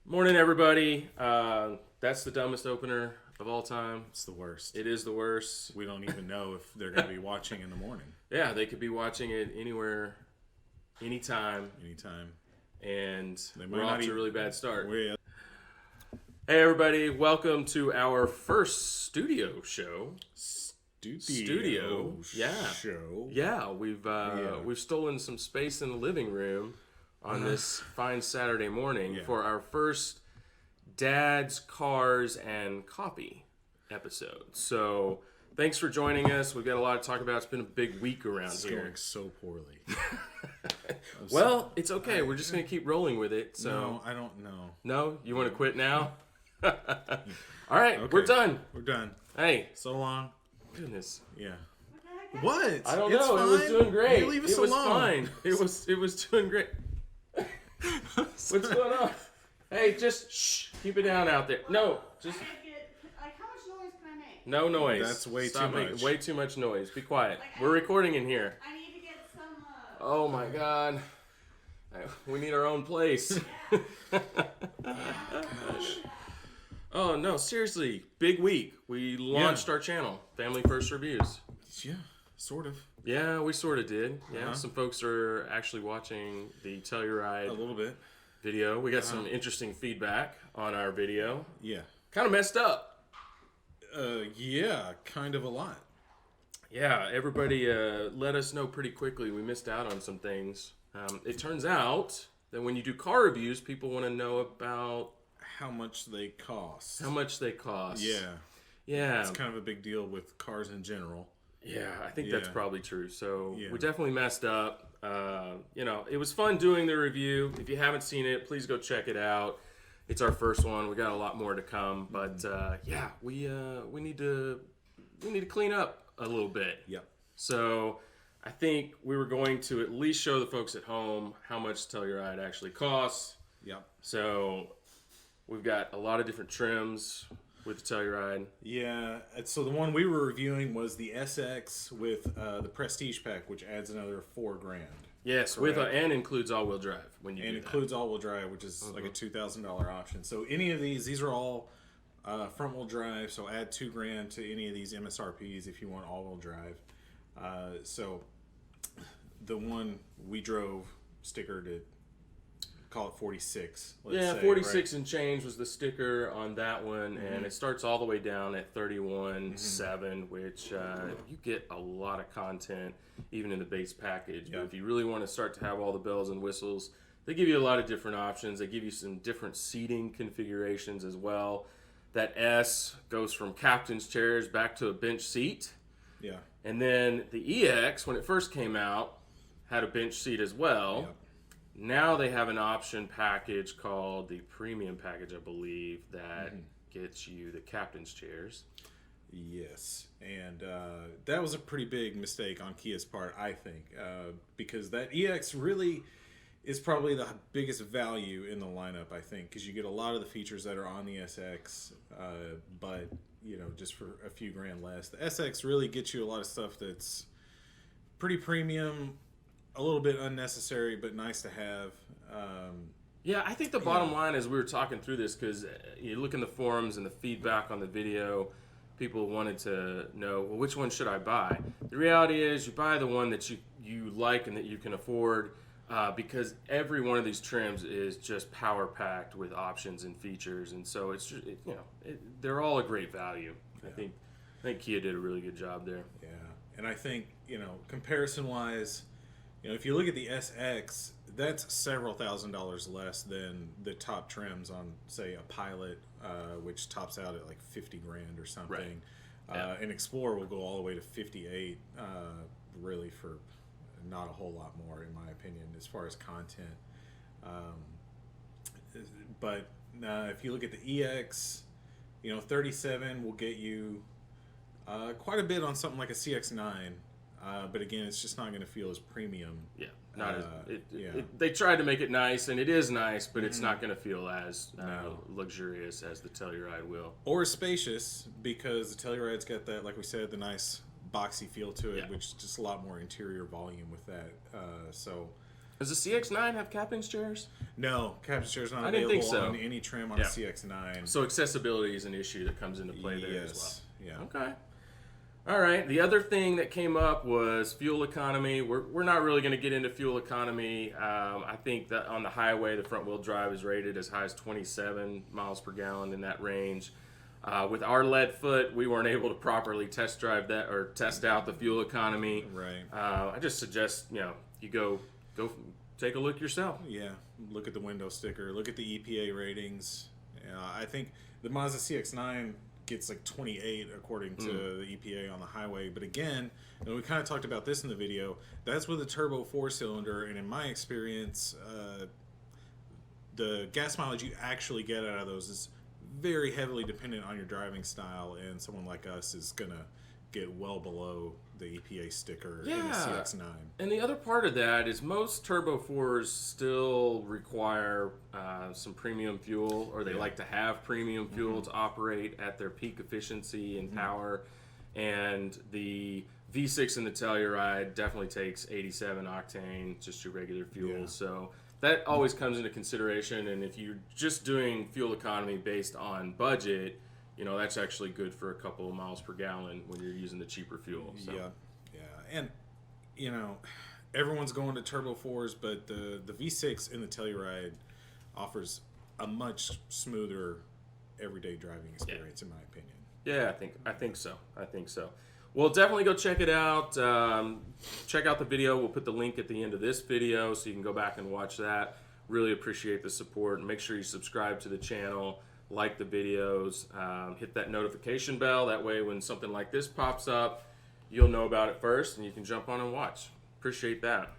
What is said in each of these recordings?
Morning, everybody. That's the dumbest opener of all time. It's the worst. It is the worst. We don't even know if they're going to be watching in the morning. Yeah, they could be watching it anywhere, anytime, Anytime. and They we're might off not to a even- really bad start. We, Hey, everybody. Welcome to our first studio show. Studio. Yeah. Show. Yeah, we've stolen some space in the living room on this fine Saturday morning Yeah. for our first Dads, Cars, and Coffee episode. So thanks for joining us. We've got a lot to talk about. It's been a big week around It's here. going so poorly. Well, it's okay. We're just going to keep rolling with it. So No, I don't know. No? You want to quit now? All right, Okay. we're done. We're done. Hey, So long. goodness. Yeah. What? I don't It's know. It was fine. doing great. You leave us It was alone. fine. It was doing great. What's going on? Hey, just shh. Keep it down out there. No, just How much noise can I make? no noise. That's way Stop too making much. way too much noise. Be quiet. We're recording in here. I need to get some, Oh my god. We need our own place. Oh no, seriously. Big week. We launched our channel, Family First Reviews. Yeah, sort of. Yeah, we sort of did. Yeah, Uh-huh. some folks are actually watching the Telluride A little bit. video. We got some interesting feedback on our video. Yeah. Kind of messed up. Yeah, kind of a lot. Yeah, everybody let us know pretty quickly. We missed out on some things. It turns out that when you do car reviews, people want to know about How much they cost. how much they cost. Yeah. Yeah. It's kind of a big deal with cars in general. Yeah, I think that's Yeah. probably true. So Yeah. we definitely messed up. It was fun doing the review. If you haven't seen it, please go check it out. It's our first one. We got a lot more to come, but we need to clean up a little bit. Yep. So I think we were going to at least show the folks at home how much Telluride actually costs. Yep. So we've got a lot of different trims with the Telluride. Yeah, and so the one we were reviewing was the SX with the Prestige pack, which adds another $4,000, Yes, with and includes all-wheel drive when you and do that. includes all-wheel drive, which is like a $2,000 option. So any of these are all front-wheel drive. So add $2,000 to any of these MSRPs if you want all-wheel drive. So the one we drove stickered at, call it 46. Yeah, say, 46 and change was the sticker on that one, and it starts all the way down at 31.7, which you get a lot of content even in the base package. Yeah. But if you really want to start to have all the bells and whistles, they give you a lot of different options. They give you some different seating configurations as well. That S goes from captain's chairs back to a bench seat. Yeah. And then the EX, when it first came out, had a bench seat as well. Yep. Now they have an option package called the premium package, I believe, that gets you the captain's chairs. Yes, and that was a pretty big mistake on Kia's part, I think, because that EX really is probably the biggest value in the lineup, I think, because you get a lot of the features that are on the SX, but, just for a few grand less. The SX really gets you a lot of stuff that's pretty premium, a little bit unnecessary, but nice to have. Yeah, I think the bottom line is we were talking through this because you look in the forums and the feedback on the video, people wanted to know, well, which one should I buy? The reality is you buy the one that you like and that you can afford because every one of these trims is just power packed with options and features, and so it's just, they're all a great value. Yeah. I think Kia did a really good job there. Yeah, and I think, comparison-wise, if you look at the SX, that's several $1,000s less than the top trims on, say, a Pilot, which tops out at like $50,000 or something. Right. Yeah. An Explorer will go all the way to 58, really for not a whole lot more, in my opinion, as far as content. But if you look at the EX, 37 will get you quite a bit on something like a CX-9. But again, it's just not going to feel as premium. Yeah, not yeah. they tried to make it nice, and it is nice, but it's not going to feel as No. luxurious as the Telluride will. Or spacious, because the Telluride's got that, like we said, the nice boxy feel to it, Yeah. which is just a lot more interior volume with that. So Does the CX-9 have captain's chairs? No, captain chair's not I didn't available think so. on any trim on Yeah. a CX-9. So accessibility is an issue that comes into play there as Yes. well. Yeah. Okay. All right. The other thing that came up was fuel economy. We're not really going to get into fuel economy. I think that on the highway, the front wheel drive is rated as high as 27 miles per gallon in that range. With our lead foot, we weren't able to properly test drive that or test out the fuel economy. Right. I just suggest you go take a look yourself. Yeah. Look at the window sticker. Look at the EPA ratings. I think the Mazda CX-9 gets like 28 according to the EPA on the highway. But again, and we kind of talked about this in the video, that's with a turbo 4-cylinder, and in my experience, the gas mileage you actually get out of those is very heavily dependent on your driving style, and someone like us is gonna get well below the EPA sticker in the Yeah. CX-9. And the other part of that is most Turbo 4s still require some premium fuel, or they like to have premium fuel to operate at their peak efficiency and power. And the V6 in the Telluride definitely takes 87 octane, just your regular fuel. Yeah. So that always comes into consideration. And if you're just doing fuel economy based on budget, that's actually good for a couple of miles per gallon when you're using the cheaper fuel. So. Yeah. And, everyone's going to Turbo 4s, but the V6 in the Telluride offers a much smoother everyday driving experience, in my opinion. Yeah, I think so. Well, definitely go check it out. Check out the video. We'll put the link at the end of this video so you can go back and watch that. Really appreciate the support. And make sure you subscribe to the channel, like the videos, hit that notification bell. That way when something like this pops up, you'll know about it first and you can jump on and watch. Appreciate that.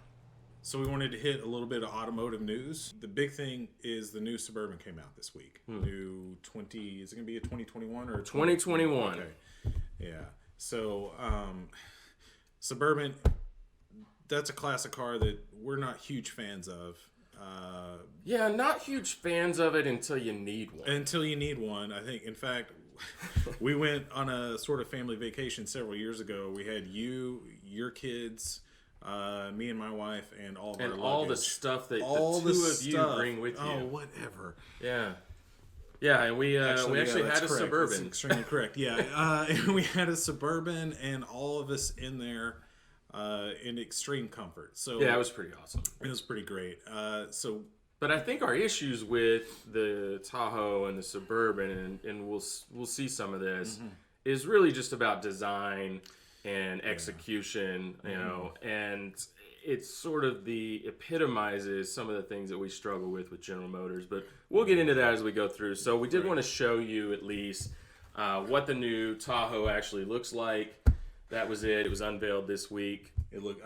So we wanted to hit a little bit of automotive news. The big thing is the new Suburban came out this week. New 20, is it going to be a 2021 or a 2021? Okay. Yeah. So Suburban, that's a classic car that we're not huge fans of. Yeah, not huge fans of it until you need one. Until you need one. I think, in fact, we went on a sort of family vacation several years ago. We had you, your kids, me and my wife, and all of our And luggage. all the stuff that All the two the of you stuff. bring with you. Oh, whatever. Yeah. Yeah, and we actually that's had a correct. That's Suburban. extremely correct. Yeah, and we had a Suburban, and all of us in there in extreme comfort. So Yeah, it was pretty awesome. it was pretty great. But I think our issues with the Tahoe and the Suburban, and we'll see some of this, is really just about design and execution, and it sort of epitomizes some of the things that we struggle with General Motors. But we'll get into that as we go through. So we did want to show you at least what the new Tahoe actually looks like. That was it. It was unveiled this week. it looked,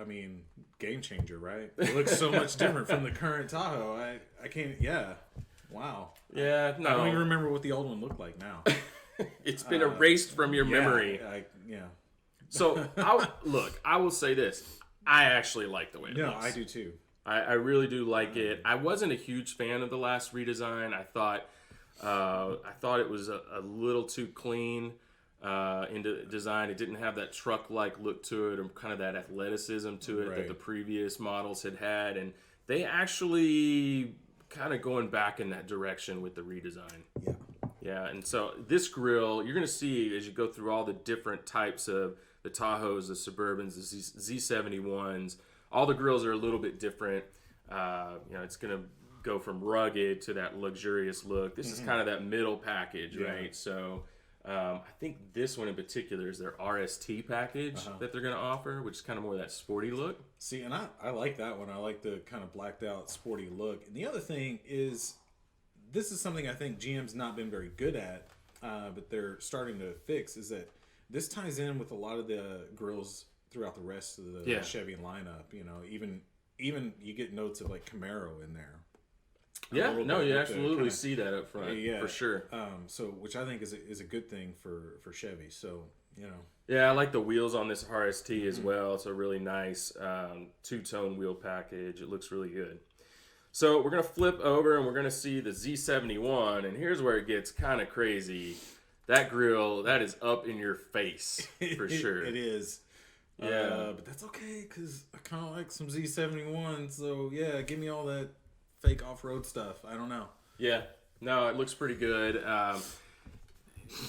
game changer, right? It looks so much different from the current Tahoe. I can't, wow. Yeah, no. I don't even remember what the old one looked like now. It's been erased from your memory. Yeah. So, I will say this. I actually like the way it No, looks. I do too. I really do like it. I wasn't a huge fan of the last redesign. I thought it was a little too clean into design. It didn't have that truck-like look to it, or kind of that athleticism to it that the previous models had. And they actually kind of going back in that direction with the redesign. Yeah. Yeah, and so this grille, you're going to see as you go through all the different types of the Tahoes, the Suburbans, the Z71s, all the grills are a little bit different. It's going to go from rugged to that luxurious look. This is kind of that middle package, right? So I think this one in particular is their RST package that they're going to offer, which is kind of more that sporty look. See, and I like that one. I like the kind of blacked out sporty look. And the other thing is, this is something I think GM's not been very good at, but they're starting to fix, is that this ties in with a lot of the grills throughout the rest of the Chevy lineup. Even you get notes of like Camaro in there. Yeah, no, you absolutely see that up front, for sure. So, which I think is a good thing for Chevy. So, Yeah, I like the wheels on this RST as well. It's a really nice two-tone wheel package. It looks really good. So we're going to flip over and we're going to see the Z71, and here's where it gets kind of crazy. That grille, that is up in your face, for sure. It is. Yeah. But that's okay because I kind of like some Z71. So yeah, give me all that fake off-road stuff. I don't know. Yeah. No, it looks pretty good.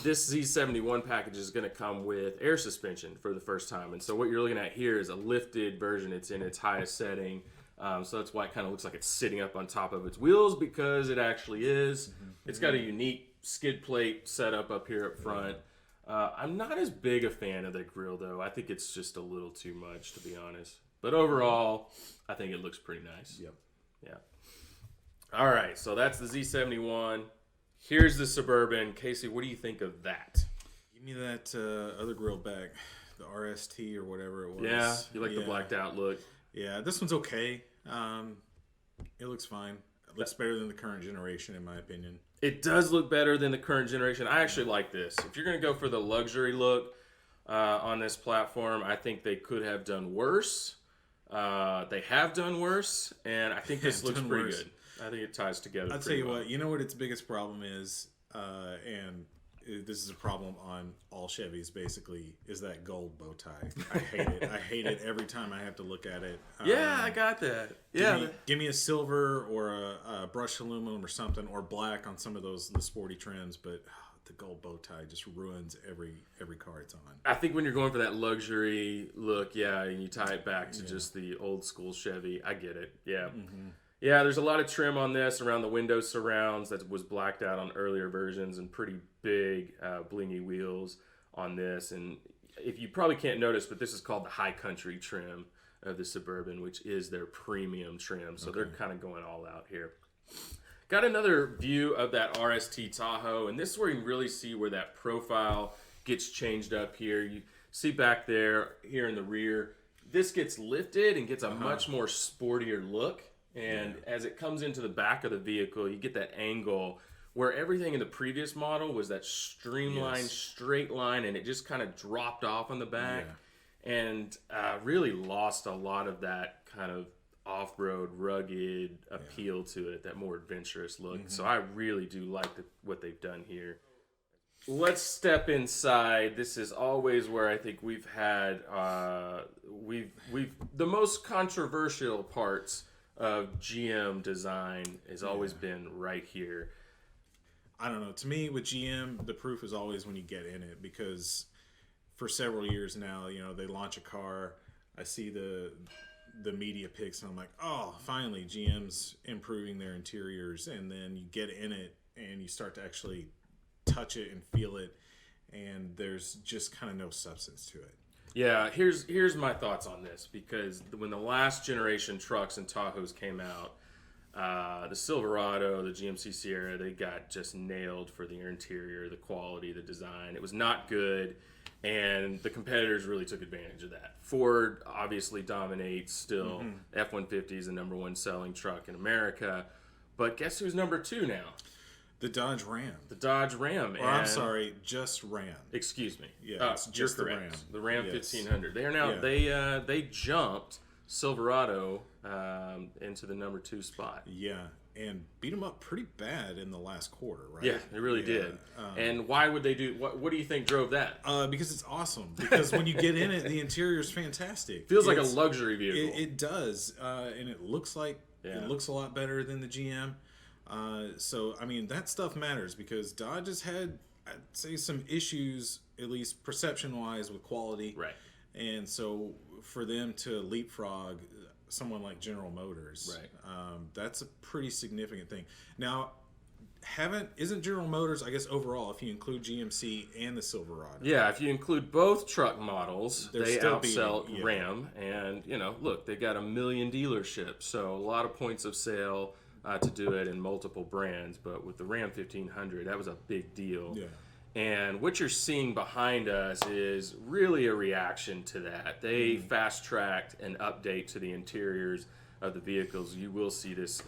This Z71 package is going to come with air suspension for the first time. And so what you're looking at here is a lifted version. It's in its highest setting. So that's why it kind of looks like it's sitting up on top of its wheels, because it actually is. It's got a unique skid plate setup up here up front. I'm not as big a fan of the grill, though. I think it's just a little too much, to be honest. But overall, I think it looks pretty nice. Yep. Yeah. All right, so that's the Z71. Here's the Suburban. Casey, what do you think of that? Give me that other grill back, the RST or whatever it was. Yeah, you like the blacked out look. Yeah, this one's okay. It looks fine. It looks better than the current generation, in my opinion. It does look better than the current generation. I actually like this. If you're going to go for the luxury look on this platform, I think they could have done worse. They have done worse, and I think this looks pretty good. I think it ties together. I'll tell you what. You know what its biggest problem is, and this is a problem on all Chevys, basically, is that gold bow tie. I hate it. I hate it every time I have to look at it. Yeah, I got that. Yeah. Give me a silver or a brushed aluminum or something, or black on some of the sporty trims, but the gold bow tie just ruins every car it's on. I think when you're going for that luxury look, yeah, and you tie it back to just the old school Chevy, I get it. Yeah. Mm-hmm. Yeah, there's a lot of trim on this around the window surrounds that was blacked out on earlier versions, and pretty big blingy wheels on this. And if you probably can't notice, but this is called the High Country trim of the Suburban, which is their premium trim. So they're kind of going all out here. Got another view of that RST Tahoe, and this is where you really see where that profile gets changed up here. You see back there, here in the rear, this gets lifted and gets a much more sportier look. And as it comes into the back of the vehicle, you get that angle where everything in the previous model was that streamlined, straight line, and it just kind of dropped off on the back and really lost a lot of that kind of off-road, rugged appeal to it, that more adventurous look. So I really do like what they've done here. Let's step inside. This is always where I think we've had the most controversial parts of GM design has always been right here. I don't know. To me, with GM, the proof is always when you get in it, because for several years now, they launch a car. I see the media pics, and I'm like, oh, finally, GM's improving their interiors. And then you get in it, and you start to actually touch it and feel it, and there's just kind of no substance to it. Yeah, here's my thoughts on this, because when the last generation trucks and Tahoes came out, the Silverado, the GMC Sierra, they got just nailed for the interior, the quality, the design. It was not good, and the competitors really took advantage of that. Ford obviously dominates still. F-150 is the number one selling truck in America, but guess who's number two now? The Dodge Ram. The Dodge Ram. Or I'm sorry, just Ram. Excuse me. Yeah, it's just you're the correct. Ram. The Ram 1500. They are now. They jumped Silverado into the number 2 spot. Yeah, and beat them up pretty bad in the last quarter, right? Yeah, they really did. And why would they do? What do you think drove that? Because it's awesome. Because when you get in it, the interior is fantastic. Feels like a luxury vehicle. It does, and it looks like it looks a lot better than the GM. So, I mean, that stuff matters, because Dodge has had, I'd say, some issues, at least perception-wise, with quality. Right. And so, for them to leapfrog someone like General Motors, that's a pretty significant thing. Now, isn't General Motors, I guess, overall, if you include GMC and the Silverado? Yeah, if you include both truck models, they still outsell beating, Ram. And, look, they got 1 million dealerships, so a lot of points of sale to do it in multiple brands. But with the Ram 1500, that was a big deal. Yeah. And what you're seeing behind us is really a reaction to that. They fast-tracked an update to the interiors of the vehicles. You will see this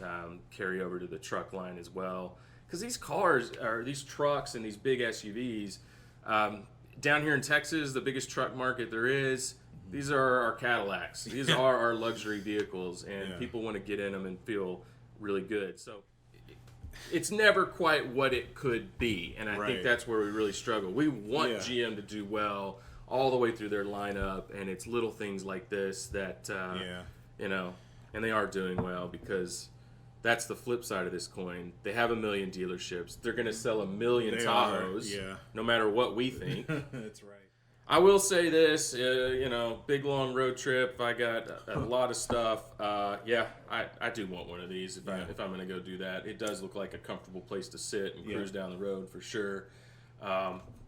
carry over to the truck line as well. Because these cars, or these trucks and these big SUVs, down here in Texas, the biggest truck market there is, these are our Cadillacs. These are our luxury vehicles, and people want to get in them and feel really good. So it's never quite what it could be, and I think that's where we really struggle. We want GM to do well all the way through their lineup, and it's little things like this that you know, and they are doing well because that's the flip side of this coin. They have 1 million dealerships. They're going to sell 1 million Tahoes, no matter what we think. That's right. I will say this, you know, big long road trip. I got a lot of stuff. Yeah, I do want one of these if I'm going to go do that. It does look like a comfortable place to sit and cruise down the road for sure.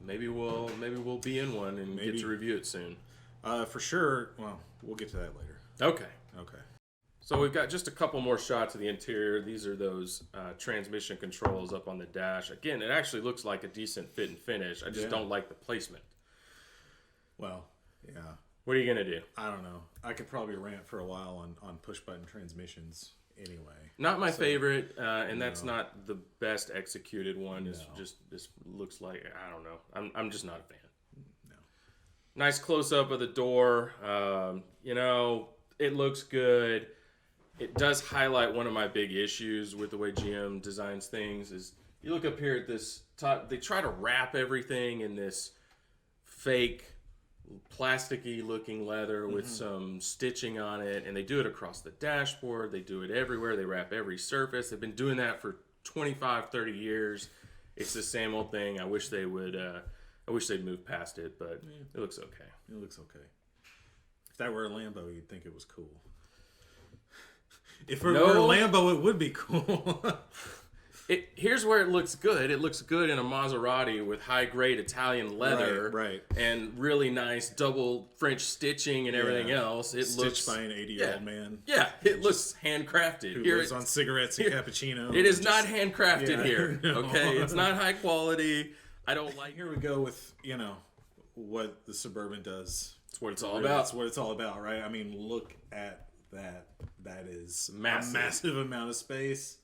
Maybe we'll be in one and get to review it soon. For sure. Well, we'll get to that later. Okay. Okay. So we've got just a couple more shots of the interior. These are those transmission controls up on the dash. Again, it actually looks like a decent fit and finish. I just don't like the placement. Well, yeah. What are you going to do? I don't know. I could probably rant for a while on push-button transmissions anyway. Not my favorite, and that's not the best executed one. It's just this looks like, I don't know. I'm just not a fan. No. Nice close-up of the door. You know, it looks good. It does highlight one of my big issues with the way GM designs things is you look up here at this top, they try to wrap everything in this fake plasticky looking leather with some stitching on it, and they do it across the dashboard. They do it everywhere. They wrap every surface. They've been doing that for 25, 30 years. It's the same old thing. I wish they would I wish they'd move past it, but it looks okay. It looks okay. If that were a Lambo, you'd think it was cool. If it were a Lambo, it would be cool. Here's where it looks good. It looks good in a Maserati with high-grade Italian leather, right. and really nice double French stitching and everything else. It Stitched looks by an 80-year-old man. Yeah, it looks handcrafted. Who lives on cigarettes and cappuccino. It is not handcrafted here. No. Okay, it's not high quality. I don't like. Here we go with what the Suburban does. It's what it's all about. That's what it's all about, right? I mean, look at that. That is massive. A massive amount of space.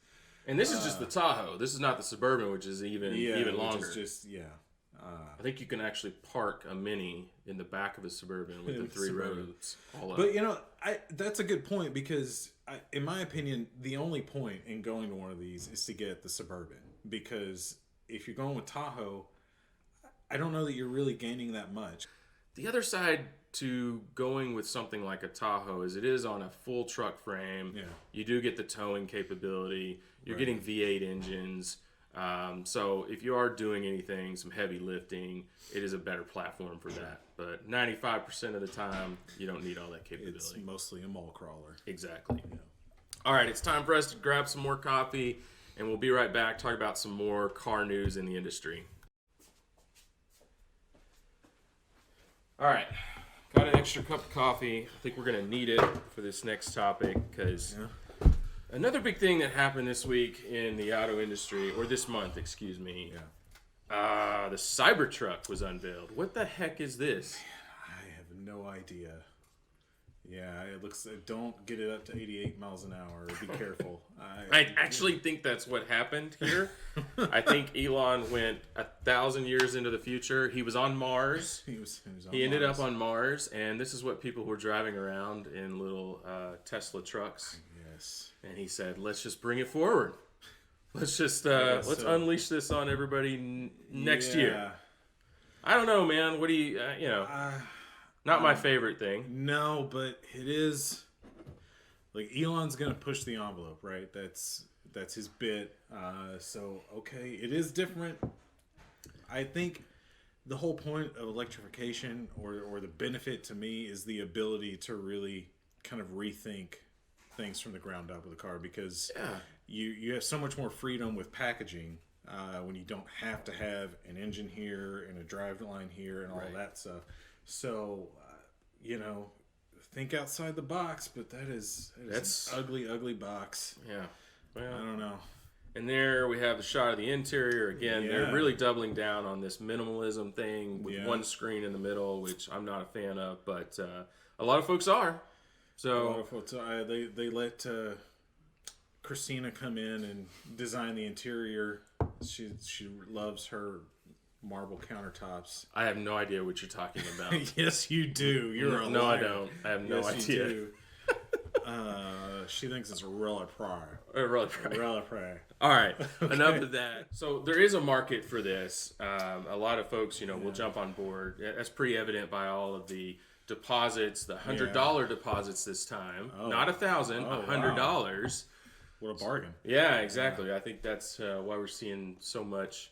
And this is just the Tahoe. This is not the Suburban, which is even longer. Which is just, I think you can actually park a Mini in the back of a Suburban with the 3 rows all up. But that's a good point because, in my opinion, the only point in going to one of these is to get the Suburban. Because if you're going with Tahoe, I don't know that you're really gaining that much. The other side to going with something like a Tahoe is it is on a full truck frame. Yeah. You do get the towing capability. You're getting V8 engines. So if you are doing anything, some heavy lifting, it is a better platform for that. But 95% of the time, you don't need all that capability. It's mostly a mall crawler. Exactly. Yeah. All right, it's time for us to grab some more coffee, and we'll be right back, talk about some more car news in the industry. All right, got an extra cup of coffee. I think we're going to need it for this next topic because another big thing that happened this week in the auto industry, or this month, excuse me, the Cybertruck was unveiled. What the heck is this? I have no idea. Yeah, it looks. Don't get it up to 88 miles an hour. Be careful. I actually think that's what happened here. I think Elon went 1,000 years into the future. He was on Mars. He ended up on Mars, and this is what people were driving around in little Tesla trucks. Yes. And he said, "Let's just bring it forward. Let's just let's unleash this on everybody next year." I don't know, man. What do you Not my favorite thing. No, but it is. Like, Elon's gonna push the envelope, right? That's his bit. So okay, it is different. I think the whole point of electrification, or the benefit to me, is the ability to really kind of rethink things from the ground up with the car, because you have so much more freedom with packaging when you don't have to have an engine here and a driveline here and all that stuff. So, think outside the box, but that's an ugly, ugly box. Yeah. Well, I don't know. And there we have the shot of the interior. Again, they're really doubling down on this minimalism thing with one screen in the middle, which I'm not a fan of, but a lot of folks are. So a lot of folks, they let Christina come in and design the interior. She loves her marble countertops. I have no idea what you're talking about. Yes, you do. You're a liar. I don't. I have no idea. You do. She thinks it's Rella Pryor. Really, Rella Pryor. all right, enough of that. So there is a market for this. A lot of folks, will jump on board. That's pretty evident by all of the deposits, the $100 deposits this time. Not $1,000, $100. What a bargain. Yeah, exactly. I think that's why we're seeing so much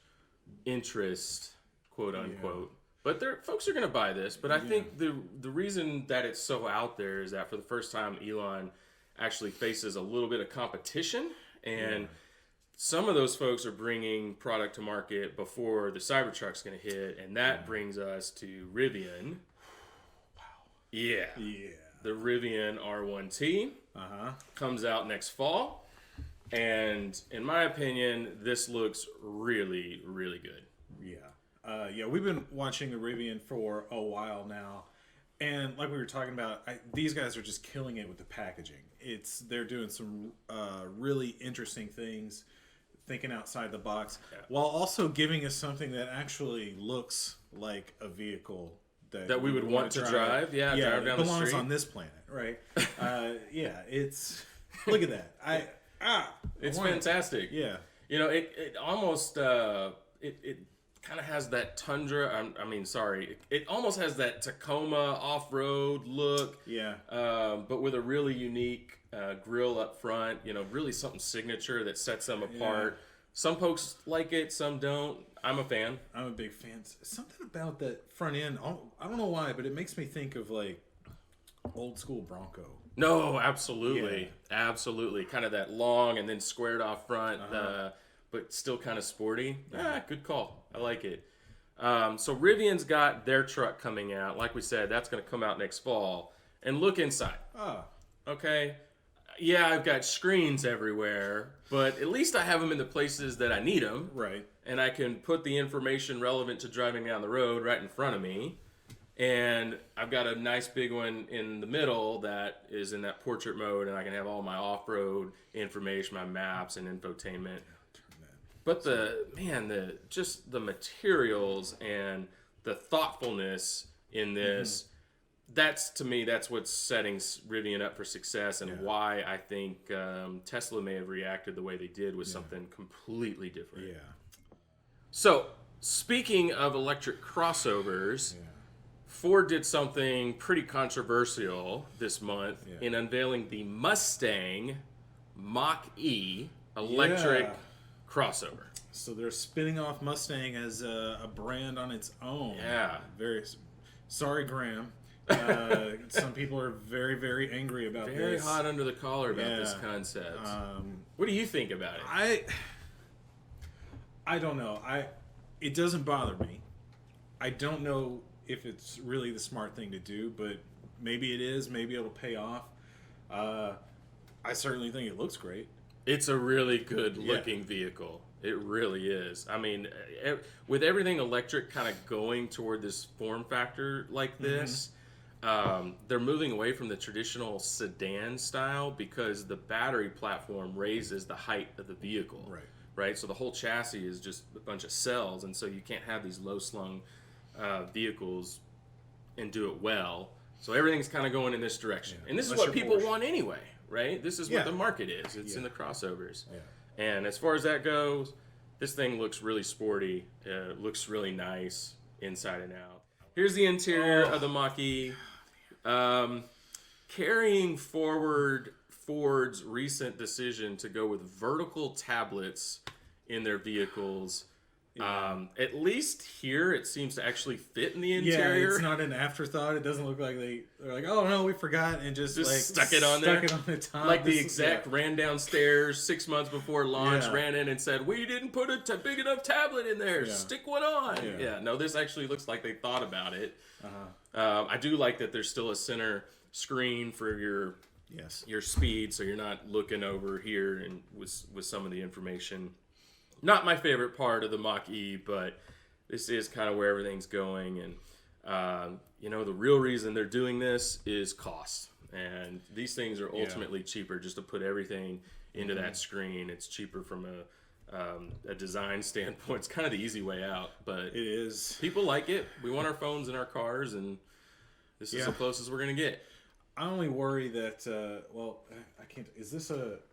interest, quote unquote. But folks are going to buy this. But I think the reason that it's so out there is that for the first time, Elon actually faces a little bit of competition. And some of those folks are bringing product to market before the Cybertruck's going to hit. And that brings us to Rivian. Wow. Yeah. The Rivian R1T comes out next fall. And in my opinion, this looks really, really good. Yeah, we've been watching the Rivian for a while now, and like we were talking about, these guys are just killing it with the packaging. They're doing some really interesting things, thinking outside the box, while also giving us something that actually looks like a vehicle that we would want to drive. Drive down the street. Belongs on this planet, right? It's look at that. It's fantastic. Yeah. It almost it kind of has that Tundra. It almost has that Tacoma off-road look. Yeah. But with a really unique grill up front. Really something signature that sets them apart. Yeah. Some folks like it, some don't. I'm a fan. I'm a big fan. Something about that front end. I don't know why, but it makes me think of like old school Bronco. No, absolutely. Absolutely. Kind of that long and then squared off front, but still kind of sporty. Good call. I like it. So Rivian's got their truck coming out. Like we said, that's going to come out next fall. And look inside. Okay. Yeah, I've got screens everywhere, but at least I have them in the places that I need them. Right. And I can put the information relevant to driving down the road right in front of me. And I've got a nice big one in the middle that is in that portrait mode, and I can have all my off-road information, my maps and infotainment. But the materials and the thoughtfulness in this, that's what's setting Rivian up for success, and why I think Tesla may have reacted the way they did with something completely different. Yeah. So, speaking of electric crossovers, Ford did something pretty controversial this month in unveiling the Mustang Mach-E electric crossover. So they're spinning off Mustang as a brand on its own. Yeah. Very sorry, Graham. Some people are very, very angry about this. Very hot under the collar about this concept. What do you think about it? I don't know. It doesn't bother me. I don't know if it's really the smart thing to do, but maybe it is. Maybe it'll pay off. I certainly think it looks great. It's a really good looking vehicle. It really is. I mean, with everything electric kind of going toward this form factor like this, they're moving away from the traditional sedan style because the battery platform raises the height of the vehicle. Right? So the whole chassis is just a bunch of cells, and so you can't have these low-slung vehicles and do it well. So everything's kind of going in this direction. And this is what people want anyway, right? This is what the market is. It's in the crossovers. And as far as that goes, this thing looks really sporty. Looks really nice inside and out. Here's the interior of the Mach-E. Carrying forward Ford's recent decision to go with vertical tablets in their vehicles. At least here, it seems to actually fit in the interior. Yeah, it's not an afterthought. It doesn't look like they're like, oh no, we forgot, and just like stuck it on there. Stuck it on the top. Like the exec ran downstairs 6 months before launch, ran in and said, "We didn't put a big enough tablet in there. Stick one on." No, this actually looks like they thought about it. I do like that there's still a center screen for your speed, so you're not looking over here and with some of the information. Not my favorite part of the Mach-E, but this is kind of where everything's going. And, the real reason they're doing this is cost. And these things are ultimately cheaper just to put everything into that screen. It's cheaper from a design standpoint. It's kind of the easy way out. But it is. People like it. We want our phones in our cars, and this is the closest we're going to get. I only worry that I can't.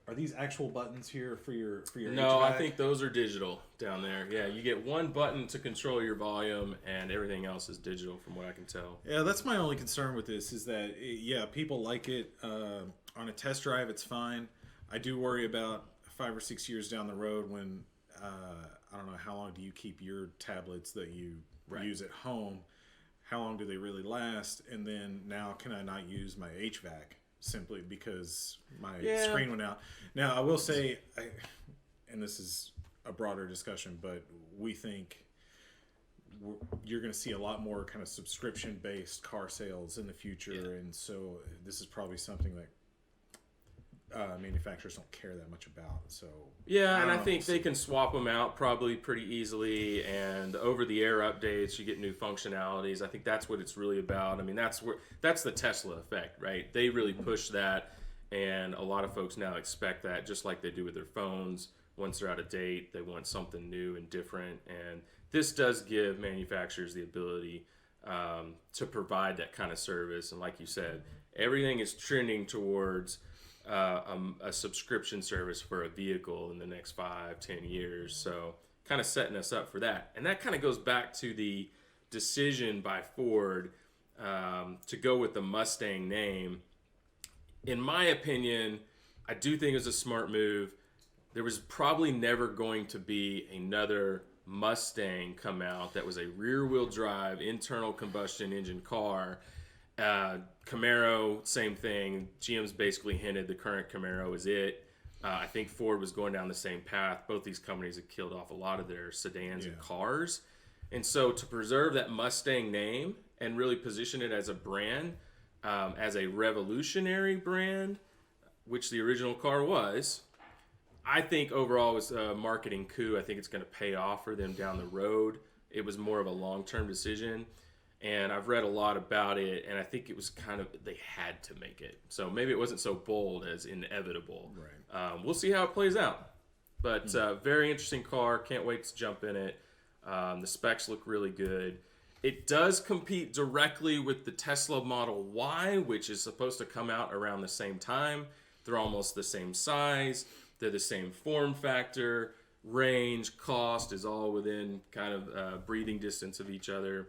Are these actual buttons here for your No, I HVAC? think those are digital down there. Yeah, you get one button to control your volume, and everything else is digital, from what I can tell. Yeah, that's my only concern with this is that people like it on a test drive. It's fine. I do worry about 5 or 6 years down the road when I don't know how long do you keep your tablets that you use at home. How long do they really last? And then now, can I not use my HVAC simply because my screen went out? Now, I will say, and this is a broader discussion, but we think you're going to see a lot more kind of subscription-based car sales in the future, and so this is probably something that manufacturers don't care that much about. So I think they can swap them out probably pretty easily, and over-the-air updates, you get new functionalities. I think that's what it's really about. I mean, that's the Tesla effect, right? They really push that, and a lot of folks now expect that, just like they do with their phones. Once they're out of date, they want something new and different, and this does give manufacturers the ability to provide that kind of service. And like you said, everything is trending towards a subscription service for a vehicle in the next 5-10 years. So kind of setting us up for that. And that kind of goes back to the decision by Ford to go with the Mustang name. In my opinion, I do think it was a smart move. There was probably never going to be another Mustang come out that was a rear-wheel drive, internal combustion engine car. Camaro, same thing. GM's basically hinted the current Camaro is it. I think Ford was going down the same path. Both these companies have killed off a lot of their sedans and cars. And so to preserve that Mustang name and really position it as a brand, as a revolutionary brand, which the original car was, I think overall it was a marketing coup. I think it's going to pay off for them down the road. It was more of a long-term decision. And I've read a lot about it, and I think it was kind of, they had to make it. So maybe it wasn't so bold as inevitable. Right. We'll see how it plays out. But very interesting car. Can't wait to jump in it. The specs look really good. It does compete directly with the Tesla Model Y, which is supposed to come out around the same time. They're almost the same size. They're the same form factor. Range, cost is all within kind of breathing distance of each other.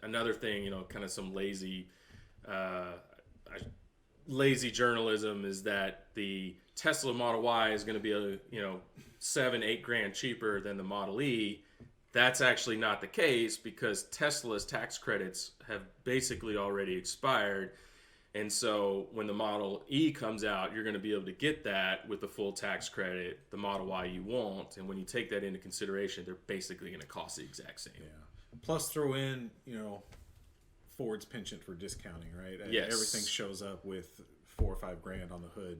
Another thing, kind of some lazy journalism is that the Tesla Model Y is going to be $7-8 grand cheaper than the Model E. That's actually not the case because Tesla's tax credits have basically already expired. And so when the Model E comes out, you're going to be able to get that with the full tax credit. The Model Y you won't. And when you take that into consideration, they're basically going to cost the exact same. Yeah. Plus, throw in, Ford's penchant for discounting, right? Yes. Everything shows up with $4 or $5 grand on the hood,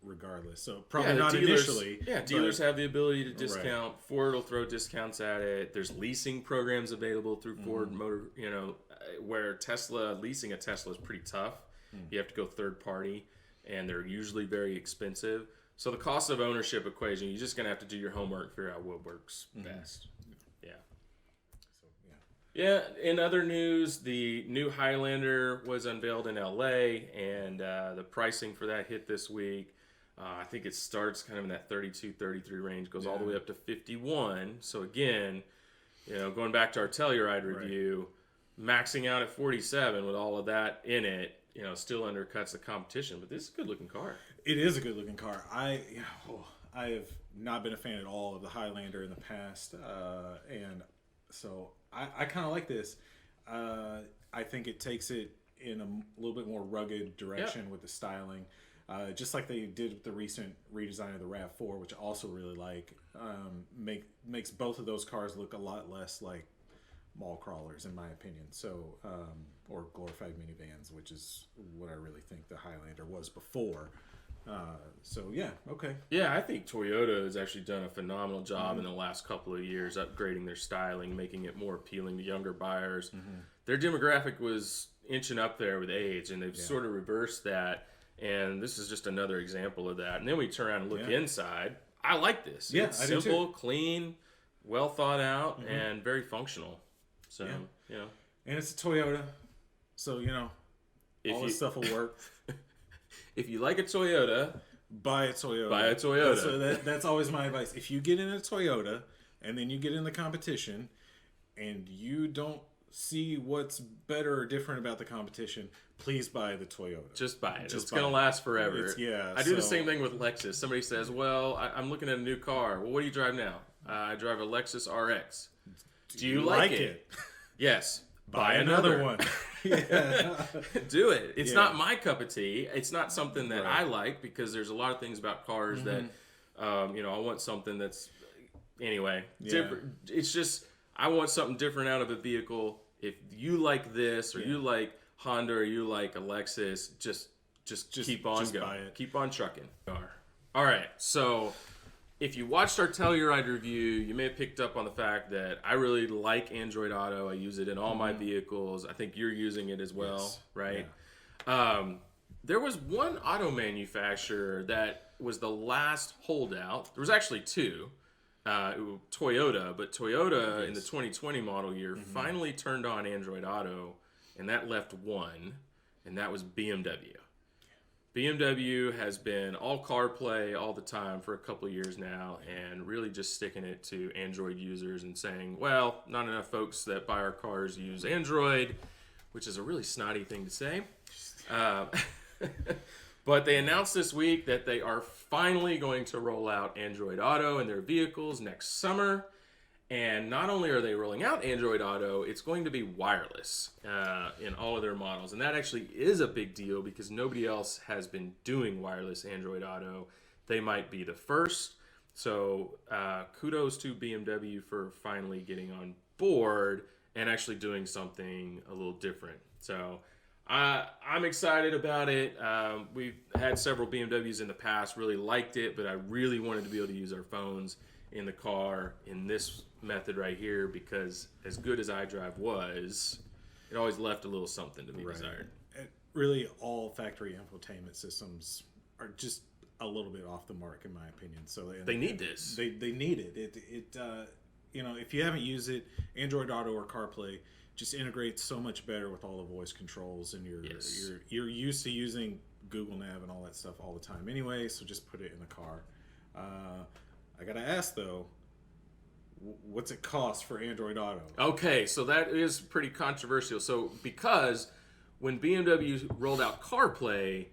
regardless. So probably not dealers, initially. Yeah, dealers have the ability to discount. Right. Ford will throw discounts at it. There's leasing programs available through Ford Motor. Where leasing a Tesla is pretty tough. You have to go third party, and they're usually very expensive. So the cost of ownership equation, you're just gonna have to do your homework, figure out what works best. Yeah, in other news, the new Highlander was unveiled in LA, and the pricing for that hit this week. I think it starts kind of in that 32, 33 range, goes all the way up to 51. So again, going back to our Telluride review, maxing out at 47 with all of that in it, still undercuts the competition. But this is a good-looking car. It is a good-looking car. I have not been a fan at all of the Highlander in the past, and so I kind of like this. I think it takes it in a little bit more rugged direction with the styling, just like they did with the recent redesign of the RAV4, which I also really like. Makes both of those cars look a lot less like mall crawlers, in my opinion. So, or glorified minivans, which is what I really think the Highlander was before. Yeah, I think Toyota has actually done a phenomenal job in the last couple of years upgrading their styling, making it more appealing to younger buyers. Their demographic was inching up there with age, and they've sort of reversed that, and this is just another example of that. And then we turn around and look inside. I like this. Yeah, it's I do simple, too. clean, well thought out, and very functional. So, and it's a Toyota, so All this stuff will work. If you like a Toyota, Buy a Toyota. Buy a Toyota. That's always my advice. If you get in a Toyota and then you get in the competition and you don't see what's better or different about the competition, please buy the Toyota. just buy it. Just It's buy going to it. last forever. I do the so- same thing with Lexus. Somebody says, well, I'm looking at a new car. Well, what do you drive now? I drive a Lexus RX. Do you like it? Yes. Buy another one. Do it. It's Yeah. not my cup of tea. It's not something that I like because there's a lot of things about cars that, I want something that's, anyway, different. It's just, I want something different out of a vehicle. If you like this or you like Honda or you like a Lexus, just keep on going. buy it. Keep on trucking. All right. So if you watched our Telluride review, you may have picked up on the fact that I really like Android Auto. I use it in all my vehicles. I think you're using it as well, Yes. right? There was one auto manufacturer that was the last holdout. There was actually two. Toyota, but Toyota in the 2020 model year finally turned on Android Auto, and that left one, and that was BMW. BMW has been all CarPlay all the time for a couple of years now, and really just sticking it to Android users and saying, well, not enough folks that buy our cars use Android, which is a really snotty thing to say. But they announced this week that they are finally going to roll out Android Auto in their vehicles next summer. And not only are they rolling out Android Auto, it's going to be wireless in all of their models. And that actually is a big deal because nobody else has been doing wireless Android Auto. They might be the first. So kudos to BMW for finally getting on board and actually doing something a little different. So I'm excited about it. We've had several BMWs in the past, really liked it, but I really wanted to be able to use our phones in the car in this method right here because as good as iDrive was, it always left a little something to be desired. Really, all factory infotainment systems are just a little bit off the mark, in my opinion. So They need this. They need it. If you haven't used it, Android Auto or CarPlay just integrates so much better with all the voice controls, and you're used to using Google Nav and all that stuff all the time anyway. So just put it in the car. I gotta ask though, what's it cost for Android Auto? Okay, so that is pretty controversial. So because when BMW rolled out CarPlay,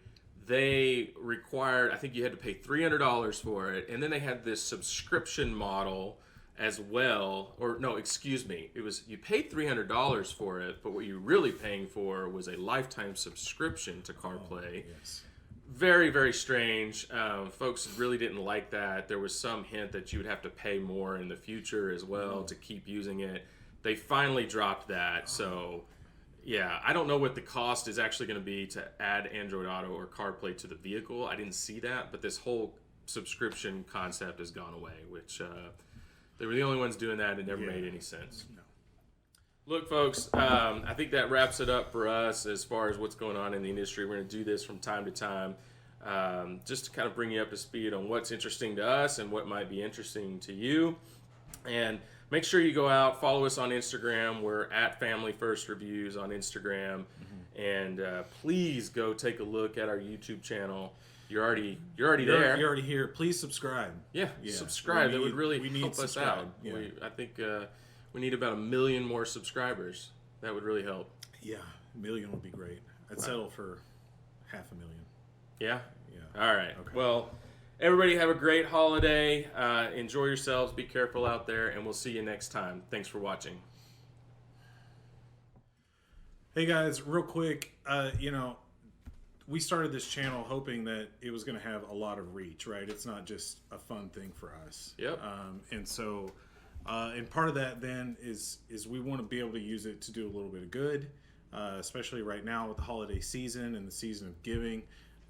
they required, I think you had to pay $300 for it, and then they had this subscription model as well. Or no, excuse me, it was you paid $300 for it, but what you're really paying for was a lifetime subscription to CarPlay. Yes. Very, very strange. Folks really didn't like that. There was some hint that you would have to pay more in the future as well to keep using it. They finally dropped that. So, yeah, I don't know what the cost is actually going to be to add Android Auto or CarPlay to the vehicle. I didn't see that, but this whole subscription concept has gone away, which they were the only ones doing that. It never made any sense. No. Look, folks, I think that wraps it up for us as far as what's going on in the industry. We're going to do this from time to time just to kind of bring you up to speed on what's interesting to us and what might be interesting to you. And make sure you go out, follow us on Instagram. We're at Family First Reviews on Instagram. And please go take a look at our YouTube channel. You're already there. You're already here. Please subscribe. Yeah, subscribe. That would really we need help us subscribe. out. Yeah. I think we need about 1 million more subscribers. That would really help. Yeah, 1 million would be great. I'd settle for 500,000. Yeah? Yeah. All right. Okay. Well, everybody have a great holiday. Enjoy yourselves. Be careful out there, and we'll see you next time. Thanks for watching. Hey guys, real quick, we started this channel hoping that it was going to have a lot of reach, right? It's not just a fun thing for us. Yep. And so, and part of that then is we want to be able to use it to do a little bit of good, especially right now with the holiday season and the season of giving.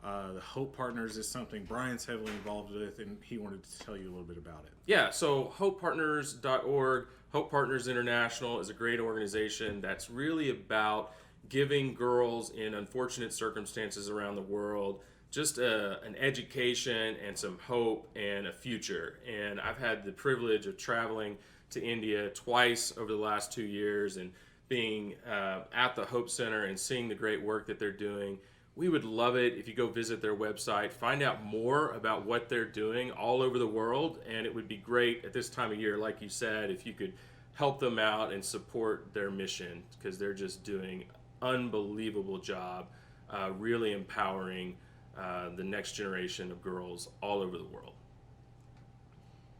The Hope Partners is something Brian's heavily involved with, and he wanted to tell you a little bit about it. Yeah, so hopepartners.org, Hope Partners International is a great organization that's really about giving girls in unfortunate circumstances around the world just an education and some hope and a future. And I've had the privilege of traveling to India twice over the last 2 years and being at the Hope Center and seeing the great work that they're doing. We would love it if you go visit their website, find out more about what they're doing all over the world, and it would be great at this time of year, like you said, if you could help them out and support their mission, because they're just doing unbelievable job, really empowering the next generation of girls all over the world.